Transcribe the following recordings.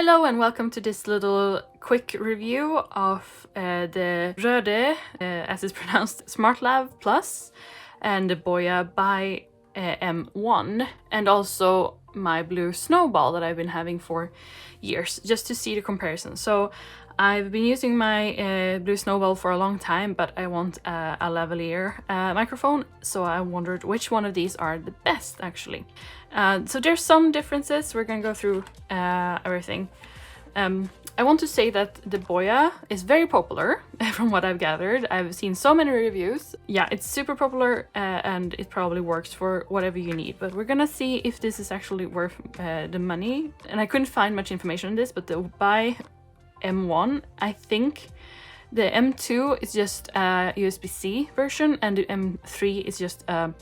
Hello and welcome to this little quick review of the Röde, as it's pronounced, Smartlav Plus and the Boya BY-M1 and also my blue Snowball that I've been having for years, just to see the comparison. So I've been using my blue Snowball for a long time, but I want a lavalier microphone, so I wondered which one of these are the best actually. So there's some differences. We're gonna go through everything. I want to say that the Boya is very popular from what I've gathered. I've seen so many reviews. Yeah, it's super popular and it probably works for whatever you need, but we're gonna see if this is actually worth the money. And I couldn't find much information on this, but the BY-M1, I think the M2 is just a USB-C version and the M3 is just a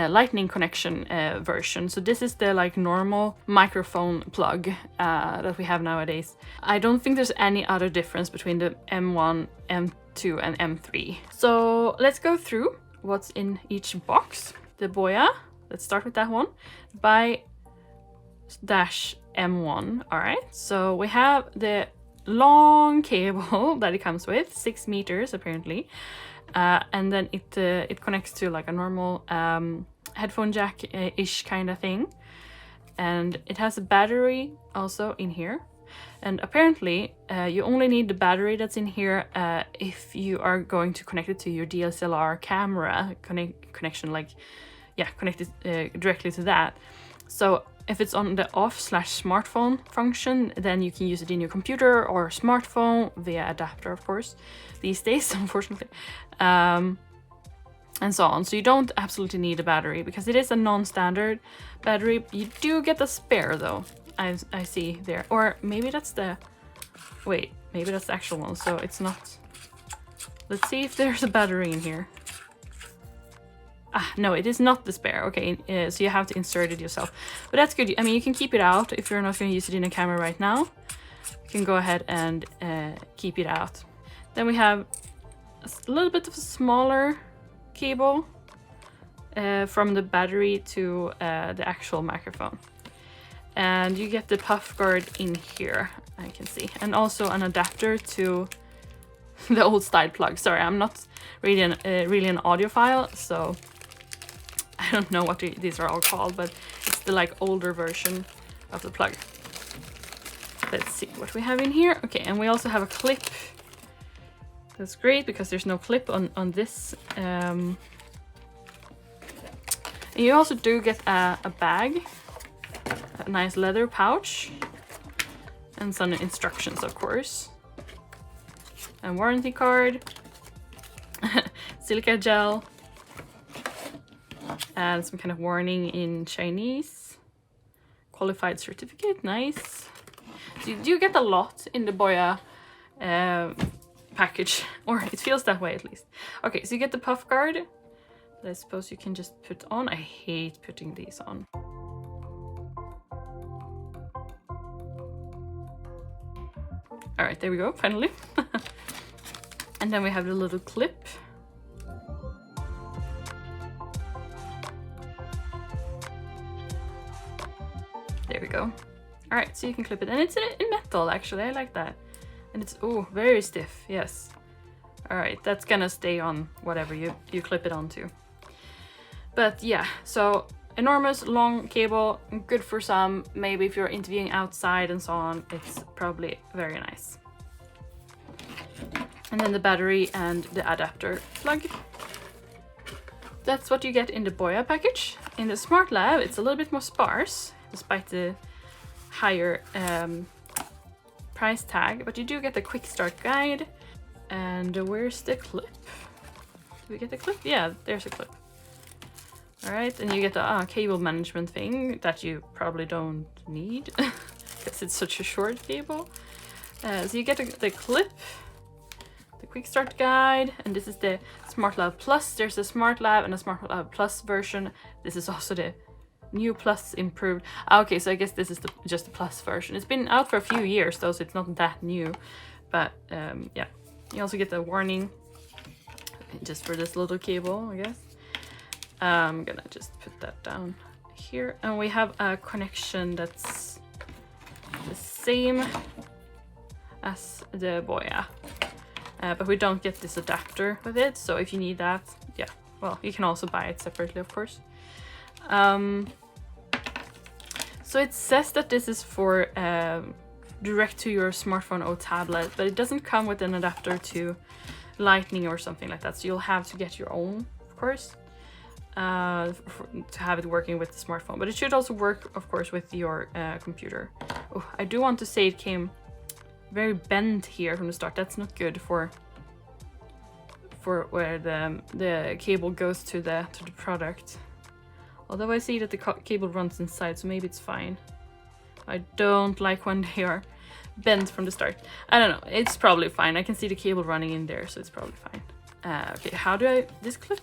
lightning connection version. So this is the like normal microphone plug that we have nowadays. I don't think there's any other difference between the M1, M2 and M3. So let's go through what's in each box. The Boya, let's start with that one, BY-M1. All right, so we have the long cable that it comes with, 6 meters apparently. And then it connects to like a normal headphone jack-ish kind of thing. And it has a battery also in here. And apparently you only need the battery that's in here if you are going to connect it to your DSLR camera connection, like, yeah, connect it directly to that. So if it's on the off/smartphone function, then you can use it in your computer or smartphone via adapter, of course, these days, unfortunately, and so on. So you don't absolutely need a battery because it is a non-standard battery. You do get a spare though, I see there. Or maybe that's the... Wait, maybe that's the actual one, so it's not... Let's see if there's a battery in here. Ah, no, it is not the spare. Okay, so you have to insert it yourself. But that's good. I mean, you can keep it out if you're not going to use it in a camera right now. You can go ahead and keep it out. Then we have a little bit of a smaller cable from the battery to the actual microphone. And you get the puff guard in here, I can see. And also an adapter to the old style plug. Sorry, I'm not really an audiophile, so I don't know what these are all called, but it's the like older version of the plug. Let's see what we have in here. Okay, and we also have a clip. That's great because there's no clip on this. And you also do get a bag, a nice leather pouch, and some instructions, of course. A warranty card, silica gel, and some kind of warning in Chinese. Qualified certificate, nice. So you do get a lot in the Boya package, or it feels that way at least. Okay, so you get the puff guard that I suppose you can just put on. I hate putting these on. All right, there we go, finally. And then we have the little clip. There we go. All right, so you can clip it, and it's in metal actually. I like that, and it's very stiff. Yes. All right, that's gonna stay on whatever you clip it onto. But yeah, so enormous long cable, good for some. Maybe if you're interviewing outside and so on, it's probably very nice. And then the battery and the adapter plug. That's what you get in the Boya package. In the Smartlav, it's a little bit more sparse, despite the higher price tag, but you do get the quick start guide. And where's the clip? Do we get the clip? Yeah, there's a clip. All right, and you get the cable management thing that you probably don't need because it's such a short cable. So you get the clip, the quick start guide, and this is the Smartlav Plus. There's a Smartlav and a Smartlav Plus version. This is also the new Plus improved. Okay, so I guess this is just the Plus version. It's been out for a few years though, so it's not that new. But yeah, you also get the warning just for this little cable, I guess. I'm gonna just put that down here, and we have a connection that's the same as the Boya. But we don't get this adapter with it, so if you need that, yeah, well, you can also buy it separately, of course. So it says that this is for direct to your smartphone or tablet, but it doesn't come with an adapter to Lightning or something like that, so you'll have to get your own, of course, to have it working with the smartphone. But it should also work, of course, with your computer. Oh, I do want to say it came very bent here from the start. That's not good for where the cable goes to the product. Although I see that the cable runs inside, so maybe it's fine. I don't like when they are bent from the start. I don't know, it's probably fine. I can see the cable running in there, so it's probably fine. Okay, how do I... This clip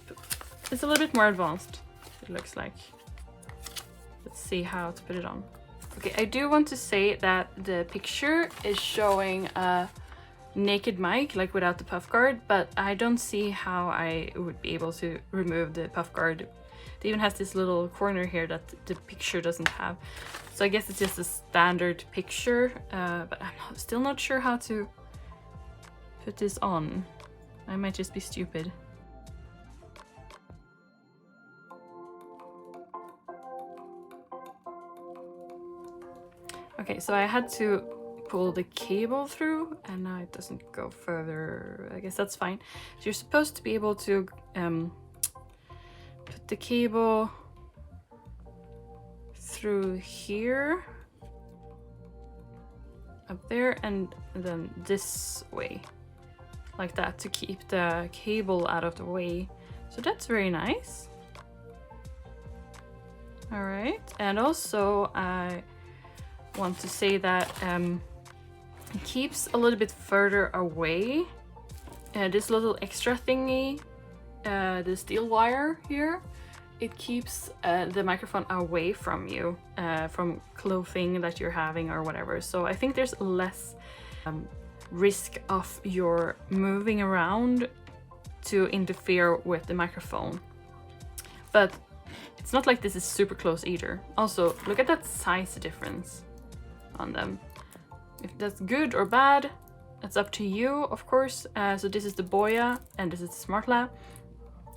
is a little bit more advanced, it looks like. Let's see how to put it on. Okay, I do want to say that the picture is showing a naked mic, like without the puff guard, but I don't see how I would be able to remove the puff guard. It even has this little corner here that the picture doesn't have. So I guess it's just a standard picture, but I'm still not sure how to put this on. I might just be stupid. Okay, so I had to pull the cable through, and now it doesn't go further. I guess that's fine. So you're supposed to be able to put the cable through here, up there, and then this way, like that, to keep the cable out of the way. So that's very nice. All right, and also I want to say that it keeps a little bit further away. This little extra thingy, the steel wire here, it keeps the microphone away from you, from clothing that you're having or whatever. So I think there's less risk of your moving around to interfere with the microphone. But it's not like this is super close either. Also, look at that size difference on them. If that's good or bad, it's up to you, of course. So this is the Boya and this is the Smartlav.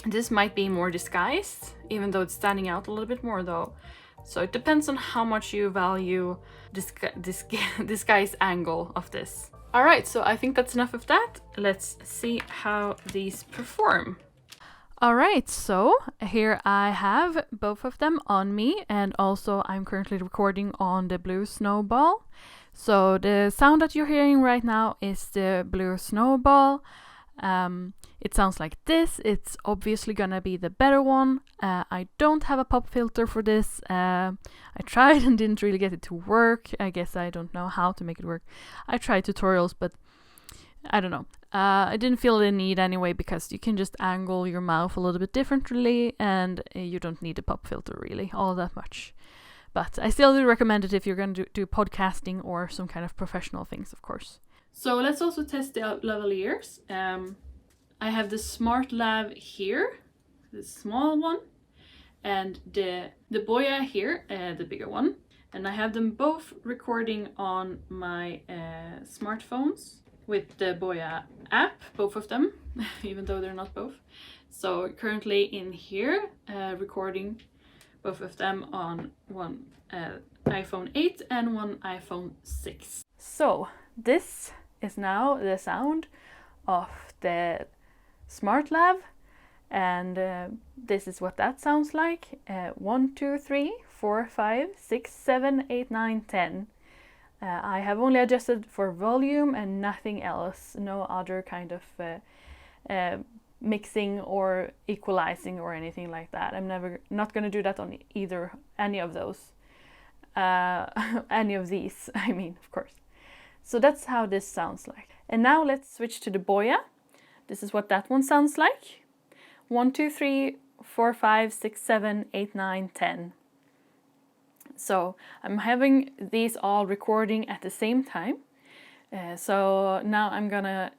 This might be more disguised, even though it's standing out a little bit more though. So it depends on how much you value disguise angle of this. All right, so I think that's enough of that. Let's see how these perform. All right, so here I have both of them on me, and also I'm currently recording on the blue Snowball. So the sound that you're hearing right now is the blue Snowball. It sounds like this. It's obviously gonna be the better one. I don't have a pop filter for this. I tried and didn't really get it to work. I guess I don't know how to make it work. I tried tutorials, but I don't know. I didn't feel the need anyway, because you can just angle your mouth a little bit differently, and you don't need a pop filter really all that much. But I still do recommend it if you're going to do podcasting or some kind of professional things, of course. So let's also test the Lavaliers. I have the Smartlav here, the small one, and the Boya here, the bigger one. And I have them both recording on my smartphones with the Boya app, both of them, even though they're not both. So currently in here, recording both of them on one iPhone 8 and one iPhone 6. So this is now the sound of the Smartlav, and this is what that sounds like. 1, 2, 3, 4, 5, 6, 7, 8, 9, 10. I have only adjusted for volume and nothing else, no other kind of mixing or equalizing or anything like that. I'm not going to do that on any of those, any of these, I mean, of course. So that's how this sounds like. And now let's switch to the Boya. This is what that one sounds like. 1, 2, 3, 4, 5, 6, 7, 8, 9, 10. So I'm having these all recording at the same time. So now I'm gonna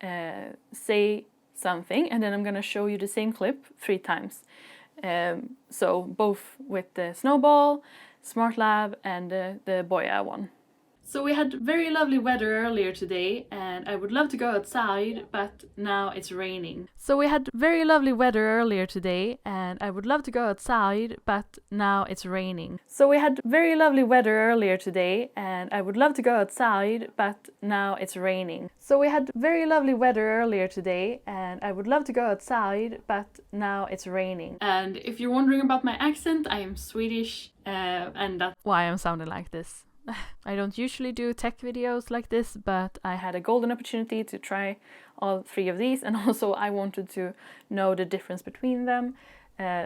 say something, and then I'm gonna show you the same clip 3 times. So both with the Snowball, Smartlav, and the Boya one. So we had very lovely weather earlier today and I would love to go outside, but now it's raining. So we had very lovely weather earlier today and I would love to go outside, but now it's raining. So we had very lovely weather earlier today and I would love to go outside, but now it's raining. So we had very lovely weather earlier today and I would love to go outside, but now it's raining. And if you're wondering about my accent, I am Swedish and that's why I'm sounding like this. I don't usually do tech videos like this, but I had a golden opportunity to try all three of these, and also I wanted to know the difference between them,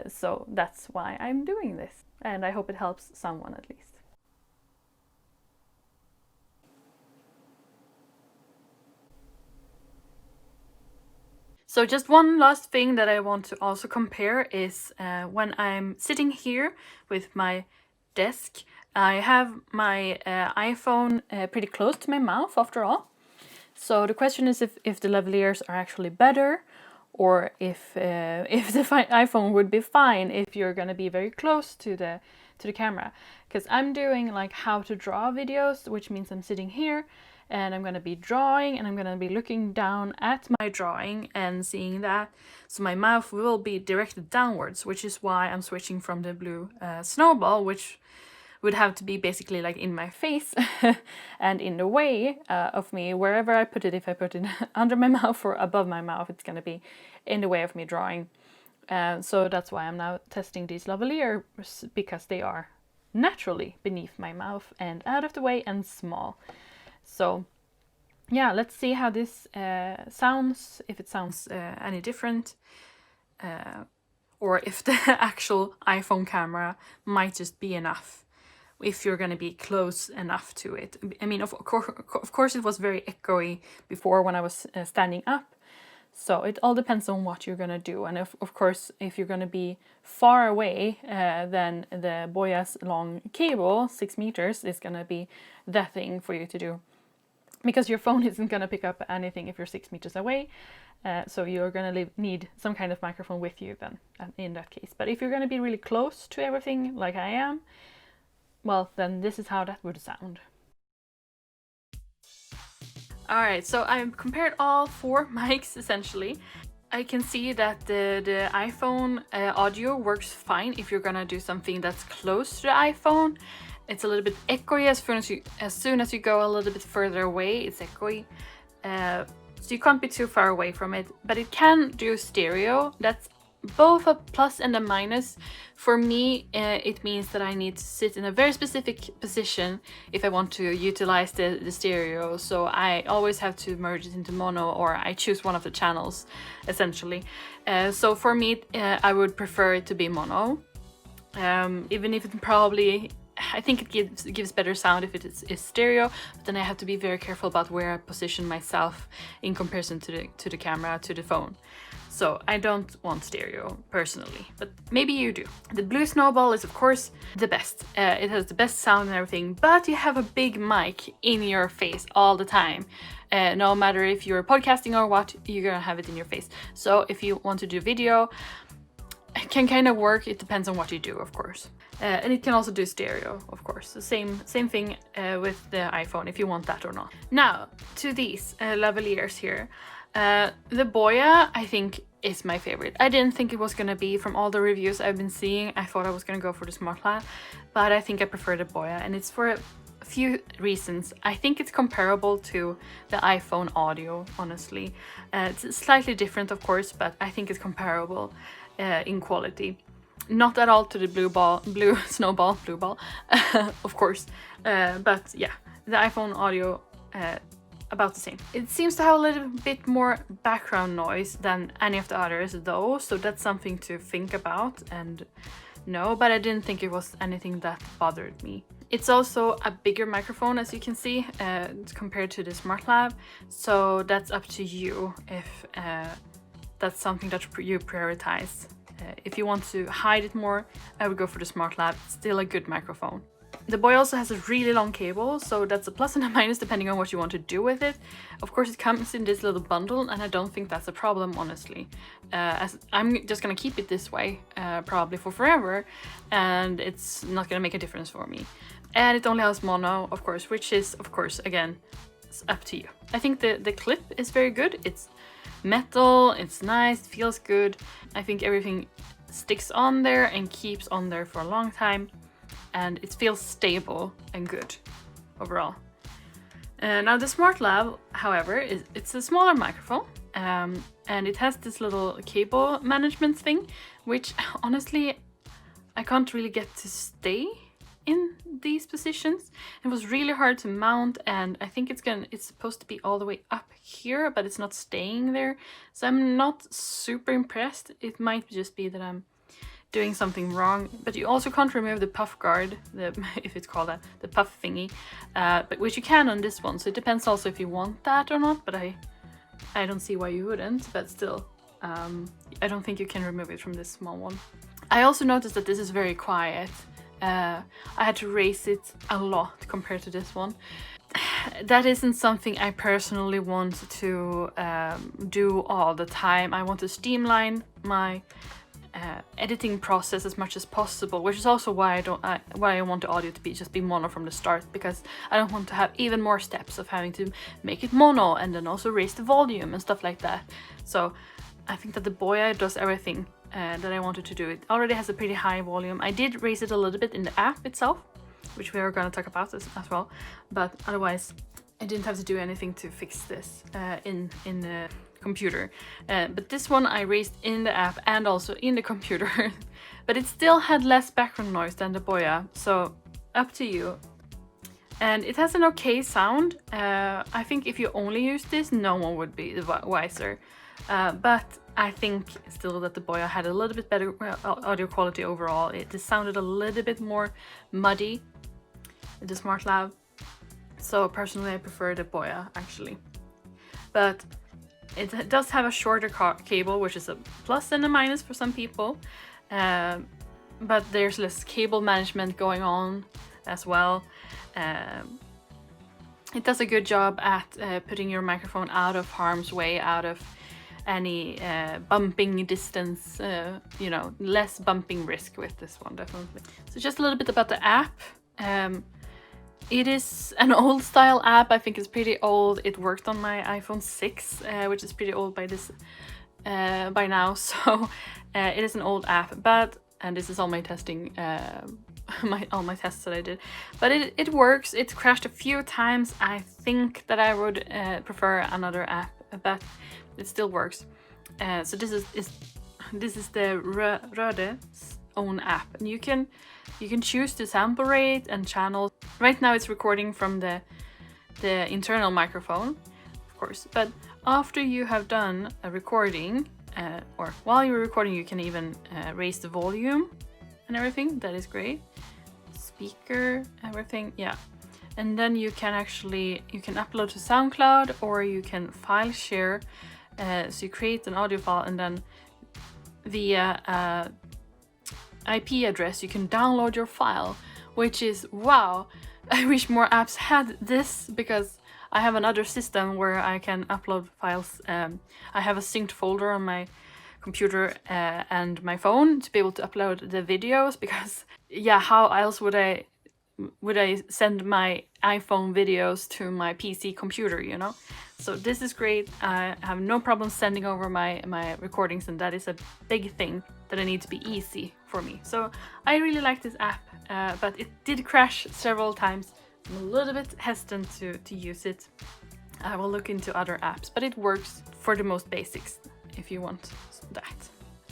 so that's why I'm doing this, and I hope it helps someone at least. So just one last thing that I want to also compare is when I'm sitting here with my desk, I have my iPhone pretty close to my mouth after all. So the question is if the lavaliers are actually better, or if the iPhone would be fine if you're gonna be very close to the camera. Because I'm doing like how to draw videos, which means I'm sitting here and I'm gonna be drawing and I'm gonna be looking down at my drawing and seeing that. So my mouth will be directed downwards, which is why I'm switching from the blue Snowball, which would have to be basically like in my face and in the way of me wherever I put it. If I put it under my mouth or above my mouth, it's gonna be in the way of me drawing. So that's why I'm now testing these lavaliers, because they are naturally beneath my mouth and out of the way and small. So yeah, let's see how this sounds, if it sounds any different, or if the actual iPhone camera might just be enough if you're going to be close enough to it. I mean, of course it was very echoey before when I was standing up, so it all depends on what you're going to do. And of course, if you're going to be far away, then the Boya's long cable, 6 meters, is going to be the thing for you to do. Because your phone isn't going to pick up anything if you're 6 meters away, so you're going to need some kind of microphone with you then, in that case. But if you're going to be really close to everything, like I am, well, then this is how that would sound. Alright, so I've compared all 4 mics essentially. I can see that the iPhone audio works fine if you're gonna do something that's close to the iPhone. It's a little bit echoey as soon as you go a little bit further away, it's echoey. So you can't be too far away from it, but it can do stereo. That's both a plus and a minus. For me, it means that I need to sit in a very specific position if I want to utilize the stereo. So I always have to merge it into mono, or I choose one of the channels, essentially. So for me, I would prefer it to be mono, even if it probably, I think it gives better sound if it is stereo, but then I have to be very careful about where I position myself in comparison to the camera, to the phone. So I don't want stereo personally, but maybe you do. The blue Snowball is of course the best. It has the best sound and everything, but you have a big mic in your face all the time. No matter if you're podcasting or what, you're gonna have it in your face. So if you want to do video, it can kind of work. It depends on what you do, of course. And it can also do stereo, of course. The same thing with the iPhone, if you want that or not. Now, to these lavaliers here. The Boya, I think, is my favorite. I didn't think it was gonna be, from all the reviews I've been seeing, I thought I was gonna go for the Smartlav, but I think I prefer the Boya, and it's for a few reasons. I think it's comparable to the iPhone audio, honestly. It's slightly different, of course, but I think it's comparable in quality. Not at all to the blue Snowball, of course, but yeah, the iPhone audio, about the same. It seems to have a little bit more background noise than any of the others though, so that's something to think about and know, but I didn't think it was anything that bothered me. It's also a bigger microphone, as you can see, compared to the Smartlav, so that's up to you if that's something that you prioritize. If you want to hide it more, I would go for the Smartlav. It's still a good microphone. The Boya also has a really long cable, so that's a plus and a minus depending on what you want to do with it. Of course, it comes in this little bundle, and I don't think that's a problem, honestly. As I'm just gonna keep it this way, probably for forever, and it's not gonna make a difference for me. And it only has mono, of course, which is, of course, again, it's up to you. I think the clip is very good. It's metal, it's nice, feels good. I think everything sticks on there and keeps on there for a long time. And it feels stable and good overall. Now the Smartlav, however, it's a smaller microphone. And it has this little cable management thing, which honestly, I can't really get to stay in these positions. It was really hard to mount, and I think it's supposed to be all the way up here, but it's not staying there. So I'm not super impressed. It might just be that I'm doing something wrong, but you also can't remove the puff guard, if it's called that, the puff thingy, but which you can on this one. So it depends also if you want that or not, but I don't see why you wouldn't, but still, I don't think you can remove it from this small one. I also noticed that this is very quiet. I had to raise it a lot compared to this one. That isn't something I personally want to do all the time. I want to streamline my editing process as much as possible, which is also why I want the audio to just be mono from the start, because I don't want to have even more steps of having to make it mono and then also raise the volume and stuff like that. So I think that the Boya does everything that I wanted to do. It already has a pretty high volume. I did raise it a little bit in the app itself, which we are going to talk about as well, but otherwise I didn't have to do anything to fix this in the computer. But this one I raised in the app and also in the computer, but it still had less background noise than the Boya, so up to you. And it has an okay sound. I think if you only use this, no one would be wiser. But I think still that the Boya had a little bit better audio quality overall. It just sounded a little bit more muddy, the Smartlav. So personally I prefer the Boya actually. But it does have a shorter cable, which is a plus and a minus for some people. But there's less cable management going on as well. It does a good job at putting your microphone out of harm's way, out of any bumping distance, you know, less bumping risk with this one, definitely. So just a little bit about the app. It is an old style app. I think it's pretty old. It worked on my iPhone 6, which is pretty old by now. So it is an old app, and this is all my testing, all my tests that I did. But it works. It crashed a few times. I think that I would prefer another app, but it still works. So this is the Röde's own app, and you can choose the sample rate and channel. Right now it's recording from the internal microphone, of course, but after you have done a recording, or while you're recording, you can even raise the volume and everything. That is great. Speaker, everything, yeah. And then you can upload to SoundCloud, or you can file share. So you create an audio file, and then via IP address you can download your file, which is wow. I wish more apps had this, because I have another system where I can upload files. I have a synced folder on my computer and my phone to be able to upload the videos, because yeah, how else would I send my iPhone videos to my PC computer, you know? So this is great. I have no problem sending over my recordings, and that is a big thing that I need to be easy for me. So I really like this app, but it did crash several times. I'm a little bit hesitant to use it. I will look into other apps, but it works for the most basics if you want that.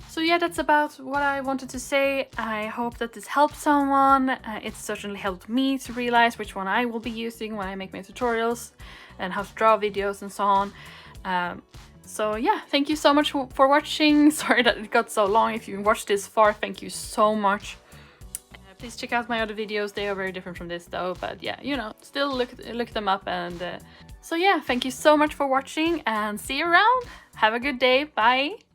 So yeah, that's about what I wanted to say. I hope that this helped someone. It certainly helped me to realize which one I will be using when I make my tutorials and how to draw videos and so on. So yeah, thank you so much for watching. Sorry that it got so long. If you watched this far, thank you so much. Please check out my other videos. They are very different from this though, but yeah, you know, still look them up. And so yeah, thank you so much for watching, and see you around. Have a good day. Bye.